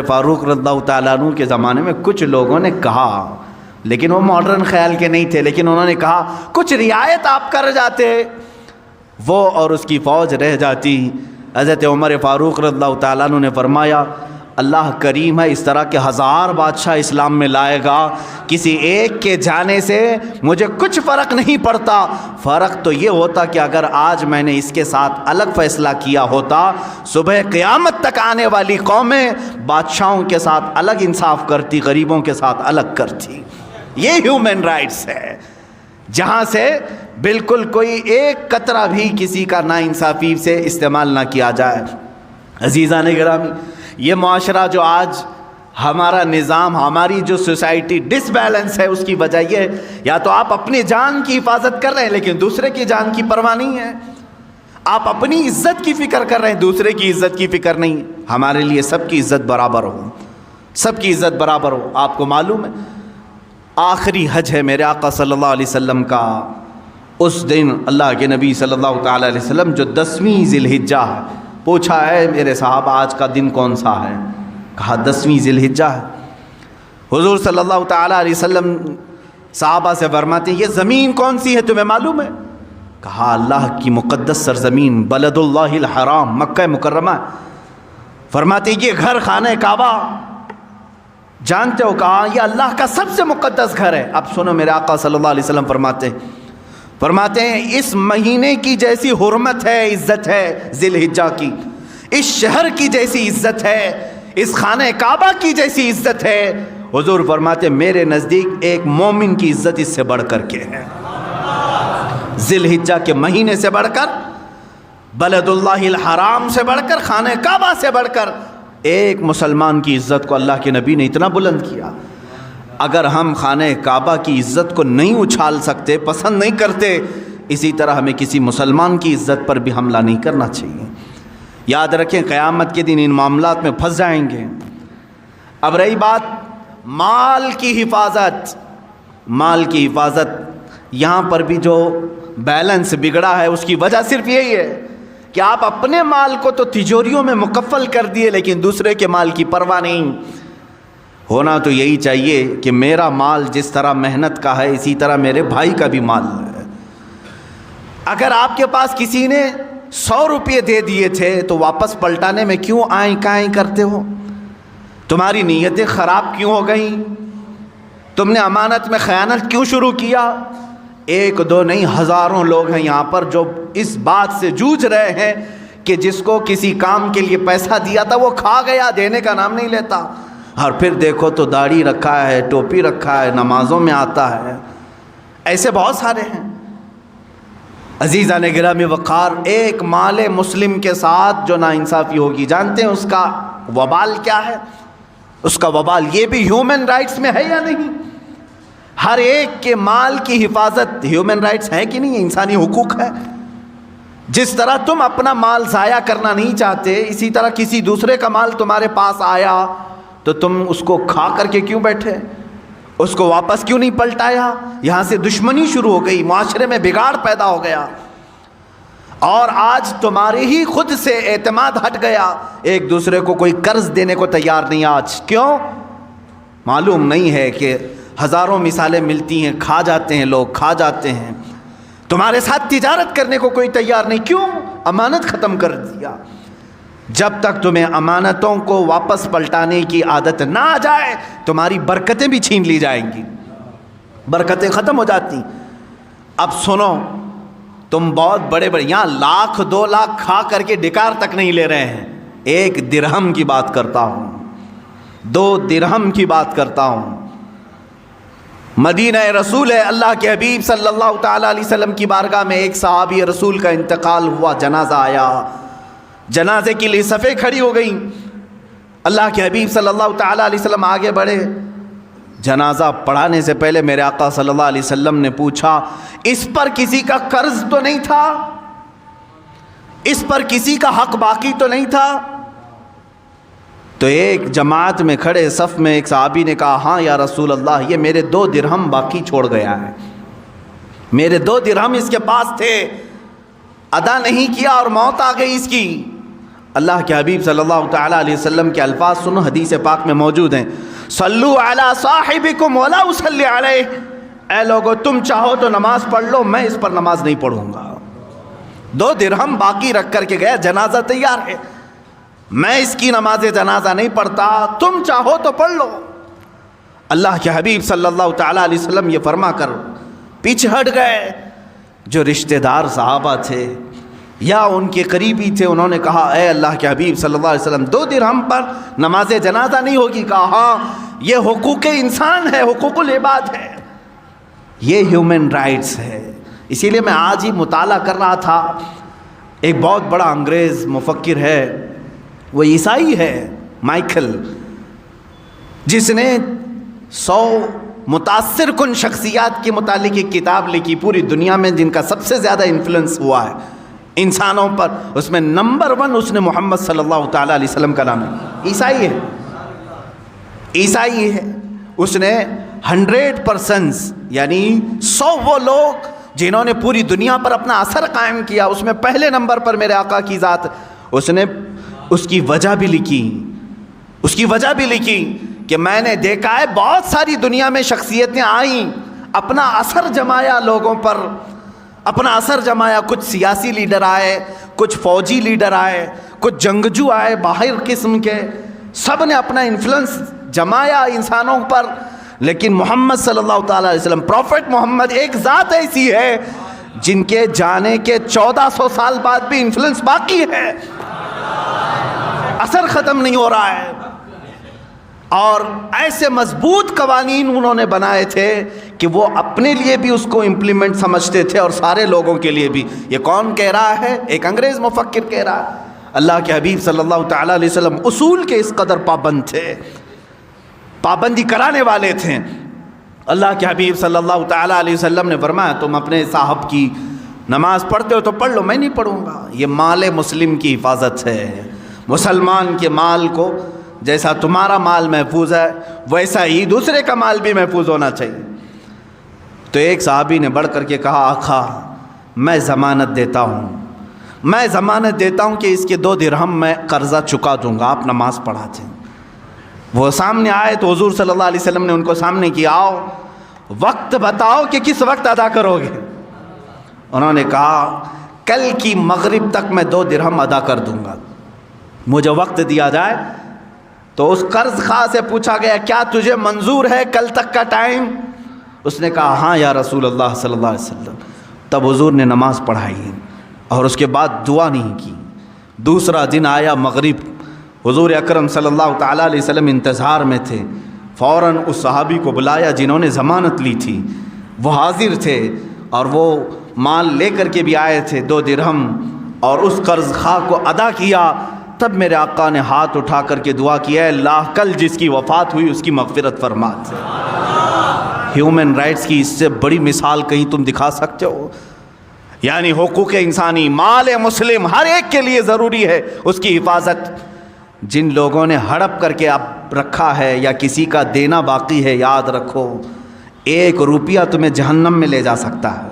فاروق رضی اللہ تعالیٰ عنہ کے زمانے میں کچھ لوگوں نے کہا، لیکن وہ ماڈرن خیال کے نہیں تھے، لیکن انہوں نے کہا کچھ رعایت آپ کر جاتے وہ اور اس کی فوج رہ جاتی۔ حضرت عمر فاروق رضی اللہ تعالیٰ عنہ نے فرمایا اللہ کریم ہے، اس طرح کے 1000 بادشاہ اسلام میں لائے گا، کسی ایک کے جانے سے مجھے کچھ فرق نہیں پڑتا۔ فرق تو یہ ہوتا کہ اگر آج میں نے اس کے ساتھ الگ فیصلہ کیا ہوتا، صبح قیامت تک آنے والی قومیں بادشاہوں کے ساتھ الگ انصاف کرتی، غریبوں کے ساتھ الگ کرتی۔ یہ ہیومن رائٹس ہے، جہاں سے بالکل کوئی ایک قطرہ بھی کسی کا ناانصافی سے استعمال نہ کیا جائے۔ عزیزان گرامی، یہ معاشرہ جو آج ہمارا نظام، ہماری جو سوسائٹی ڈس بیلنس ہے، اس کی وجہ یہ ہے یا تو آپ اپنی جان کی حفاظت کر رہے ہیں لیکن دوسرے کی جان کی پرواہ نہیں ہے، آپ اپنی عزت کی فکر کر رہے ہیں، دوسرے کی عزت کی فکر نہیں۔ ہمارے لیے سب کی عزت برابر ہو، سب کی عزت برابر ہو۔ آپ کو معلوم ہے آخری حج ہے میرے آقا صلی اللہ علیہ وسلم کا، اس دن اللہ کے نبی صلی اللہ تعالیٰ علیہ وسلم جو 10ویں ذی الحجہ ہے، پوچھا ہے میرے صحابہ آج کا دن کون سا ہے؟ کہا 10ویں ذی الحجہ ہے۔ حضور صلی اللہ تعالیٰ علیہ وسلم صحابہ سے فرماتے ہیں یہ زمین کون سی ہے تمہیں معلوم ہے؟ کہا اللہ کی مقدس سرزمین بلد اللہ الحرام، مکہ مکرمہ۔ فرماتے ہیں یہ گھر خانہ کعبہ جانتے ہو؟ کہا یہ اللہ کا سب سے مقدس گھر ہے۔ اب سنو میرے آقا صلی اللہ علیہ وسلم فرماتے ہیں اس مہینے کی جیسی حرمت ہے، عزت ہے ذی الحجہ کی، اس شہر کی جیسی عزت ہے، اس خانہ کعبہ کی جیسی عزت ہے، حضور فرماتے ہیں میرے نزدیک ایک مومن کی عزت اس سے بڑھ کر کے ہے۔ ذی الحجہ کے مہینے سے بڑھ کر، بلد اللہ الحرام سے بڑھ کر، خانہ کعبہ سے بڑھ کر ایک مسلمان کی عزت کو اللہ کے نبی نے اتنا بلند کیا۔ اگر ہم خانہ کعبہ کی عزت کو نہیں اچھال سکتے، پسند نہیں کرتے، اسی طرح ہمیں کسی مسلمان کی عزت پر بھی حملہ نہیں کرنا چاہیے۔ یاد رکھیں قیامت کے دن ان معاملات میں پھنس جائیں گے۔ اب رہی بات مال کی حفاظت، مال کی حفاظت، یہاں پر بھی جو بیلنس بگڑا ہے اس کی وجہ صرف یہی ہے کہ آپ اپنے مال کو تو تجوریوں میں مکفل کر دیے لیکن دوسرے کے مال کی پرواہ نہیں۔ ہونا تو یہی چاہیے کہ میرا مال جس طرح محنت کا ہے اسی طرح میرے بھائی کا بھی مال ہے۔ اگر آپ کے پاس کسی نے 100 روپے دے دیے تھے تو واپس پلٹانے میں کیوں آئیں کائیں کرتے ہو؟ تمہاری نیتیں خراب کیوں ہو گئیں؟ تم نے امانت میں خیانت کیوں شروع کیا؟ ایک دو نہیں، ہزاروں لوگ ہیں یہاں پر جو اس بات سے جوجھ رہے ہیں کہ جس کو کسی کام کے لیے پیسہ دیا تھا وہ کھا گیا، دینے کا نام نہیں لیتا، اور پھر دیکھو تو داڑھی رکھا ہے، ٹوپی رکھا ہے، نمازوں میں آتا ہے۔ ایسے بہت سارے ہیں۔ عزیزان گرامی وقار، ایک مال مسلم کے ساتھ جو ناانصافی ہوگی، جانتے ہیں اس کا وبال کیا ہے؟ اس کا وبال یہ بھی ہیومن رائٹس میں ہے یا نہیں؟ ہر ایک کے مال کی حفاظت ہیومن رائٹس ہے کہ نہیں؟ انسانی حقوق ہے۔ جس طرح تم اپنا مال ضائع کرنا نہیں چاہتے، اسی طرح کسی دوسرے کا مال تمہارے پاس آیا تو تم اس کو کھا کر کے کیوں بیٹھے؟ اس کو واپس کیوں نہیں پلٹایا؟ یہاں سے دشمنی شروع ہو گئی، معاشرے میں بگاڑ پیدا ہو گیا، اور آج تمہارے ہی خود سے اعتماد ہٹ گیا، ایک دوسرے کو کوئی قرض دینے کو تیار نہیں آج۔ کیوں؟ معلوم نہیں ہے کہ ہزاروں مثالیں ملتی ہیں، کھا جاتے ہیں لوگ، کھا جاتے ہیں۔ تمہارے ساتھ تجارت کرنے کو کوئی تیار نہیں، کیوں؟ امانت ختم کر دیا۔ جب تک تمہیں امانتوں کو واپس پلٹانے کی عادت نہ آ جائے تمہاری برکتیں بھی چھین لی جائیں گی، برکتیں ختم ہو جاتی۔ اب سنو، تم بہت بڑے بڑے یہاں 1,00,000 2 لاکھ کھا کر کے ڈکار تک نہیں لے رہے ہیں، 1 درہم کی بات کرتا ہوں، 2 درہم کی بات کرتا ہوں۔ مدینہ رسول ہے، اللہ کے حبیب صلی اللہ تعالیٰ علیہ وسلم کی بارگاہ میں ایک صحابی رسول کا انتقال ہوا، جنازہ آیا، جنازے کے لیے صفیں کھڑی ہو گئیں۔ اللہ کے حبیب صلی اللہ تعالیٰ علیہ وسلم آگے بڑھے، جنازہ پڑھانے سے پہلے میرے آقا صلی اللہ علیہ وسلم نے پوچھا اس پر کسی کا قرض تو نہیں تھا؟ اس پر کسی کا حق باقی تو نہیں تھا؟ تو ایک جماعت میں کھڑے صف میں ایک صحابی نے کہا ہاں یا رسول اللہ، یہ میرے 2 درہم باقی چھوڑ گیا ہے، میرے 2 درہم اس کے پاس تھے، ادا نہیں کیا اور موت آ گئی اس کی۔ اللہ کے حبیب صلی اللہ تعالیٰ علیہ وسلم کے الفاظ سنو، حدیث پاک میں موجود ہیں، صلو علی صاحبکم ولا اصلی علیہ، اے لوگو تم چاہو تو نماز پڑھ لو، میں اس پر نماز نہیں پڑھوں گا۔ 2 درہم باقی رکھ کر کے گیا، جنازہ تیار ہے، میں اس کی نماز جنازہ نہیں پڑھتا، تم چاہو تو پڑھ لو۔ اللہ کے حبیب صلی اللہ تعالیٰ علیہ وسلم یہ فرما کر پیچھے ہٹ گئے۔ جو رشتہ دار صحابہ تھے یا ان کے قریبی تھے، انہوں نے کہا اے اللہ کے حبیب صلی اللہ علیہ وسلم 2 درہم پر نماز جنازہ نہیں ہوگی؟ کہا ہاں، یہ حقوق انسان ہے، حقوق العباد ہے، یہ ہیومن رائٹس ہے۔ اسی لیے میں آج ہی مطالعہ کر رہا تھا، ایک بہت بڑا انگریز مفکر ہے، وہ عیسائی ہے، مائیکل، جس نے 100 متاثر کن شخصیات کے متعلق ایک کتاب لکھی پوری دنیا میں، جن کا سب سے زیادہ انفلوئنس ہوا ہے انسانوں پر، اس میں نمبر 1 اس نے محمد صلی اللہ تعالیٰ علیہ وسلم کا نام ہے۔ عیسائی ہے، اس نے 100% یعنی 100 وہ لوگ جنہوں نے پوری دنیا پر اپنا اثر قائم کیا، اس میں پہلے نمبر پر میرے آقا کی ذات، اس نے اس کی وجہ بھی لکھی کہ میں نے دیکھا ہے بہت ساری دنیا میں شخصیتیں آئیں، اپنا اثر جمایا لوگوں پر، اپنا اثر جمایا، کچھ سیاسی لیڈر آئے، کچھ فوجی لیڈر آئے، کچھ جنگجو آئے باہر قسم کے، سب نے اپنا انفلوئنس جمایا انسانوں پر، لیکن محمد صلی اللہ تعالیٰ علیہ وسلم، پروفٹ محمد ایک ذات ایسی ہے جن کے جانے کے 1400 سال بعد بھی انفلوئنس باقی ہے، اثر ختم نہیں ہو رہا ہے۔ اور ایسے مضبوط قوانین انہوں نے بنائے تھے کہ وہ اپنے لیے بھی اس کو امپلیمنٹ سمجھتے تھے اور سارے لوگوں کے لیے بھی۔ یہ کون کہہ رہا ہے؟ ایک انگریز مفکر کہہ رہا ہے۔ اللہ کے حبیب صلی اللہ تعالیٰ علیہ وسلم اصول کے اس قدر پابند تھے، پابندی کرانے والے تھے۔ اللہ کے حبیب صلی اللہ تعالیٰ علیہ وسلم نے فرمایا تم اپنے صاحب کی نماز پڑھتے ہو تو پڑھ لو، میں نہیں پڑھوں گا۔ یہ مال مسلم کی حفاظت ہے، مسلمان کے مال کو جیسا تمہارا مال محفوظ ہے ویسا ہی دوسرے کا مال بھی محفوظ ہونا چاہیے۔ تو ایک صحابی نے بڑھ کر کے کہا آقا میں ضمانت دیتا ہوں کہ اس کے 2 درہم میں قرضہ چکا دوں گا، آپ نماز پڑھا دیں۔ وہ سامنے آئے تو حضور صلی اللہ علیہ وسلم نے ان کو سامنے کیا، آؤ وقت بتاؤ کہ کس وقت ادا کرو گے۔ انہوں نے کہا کل کی مغرب تک میں 2 درہم ادا کر دوں گا، مجھے وقت دیا جائے۔ تو اس قرض خواہ سے پوچھا گیا کیا تجھے منظور ہے کل تک کا ٹائم؟ اس نے کہا ہاں یا رسول اللہ صلی اللہ علیہ وسلم۔ تب حضور نے نماز پڑھائی اور اس کے بعد دعا نہیں کی۔ دوسرا دن آیا مغرب، حضور اکرم صلی اللہ تعالیٰ علیہ وسلم انتظار میں تھے، فوراً اس صحابی کو بلایا جنہوں نے ضمانت لی تھی، وہ حاضر تھے اور وہ مال لے کر کے بھی آئے تھے 2 درہم، اور اس قرض خواہ کو ادا کیا۔ تب میرے آقا نے ہاتھ اٹھا کر کے دعا کی، اے اللہ کل جس کی وفات ہوئی اس کی مغفرت فرما دے۔ ہیومن رائٹس کی اس سے بڑی مثال کہیں تم دکھا سکتے ہو؟ یعنی حقوق انسانی، مال مسلم ہر ایک کے لیے ضروری ہے اس کی حفاظت۔ جن لوگوں نے ہڑپ کر کے اب رکھا ہے یا کسی کا دینا باقی ہے، یاد رکھو 1 روپیہ تمہیں جہنم میں لے جا سکتا ہے۔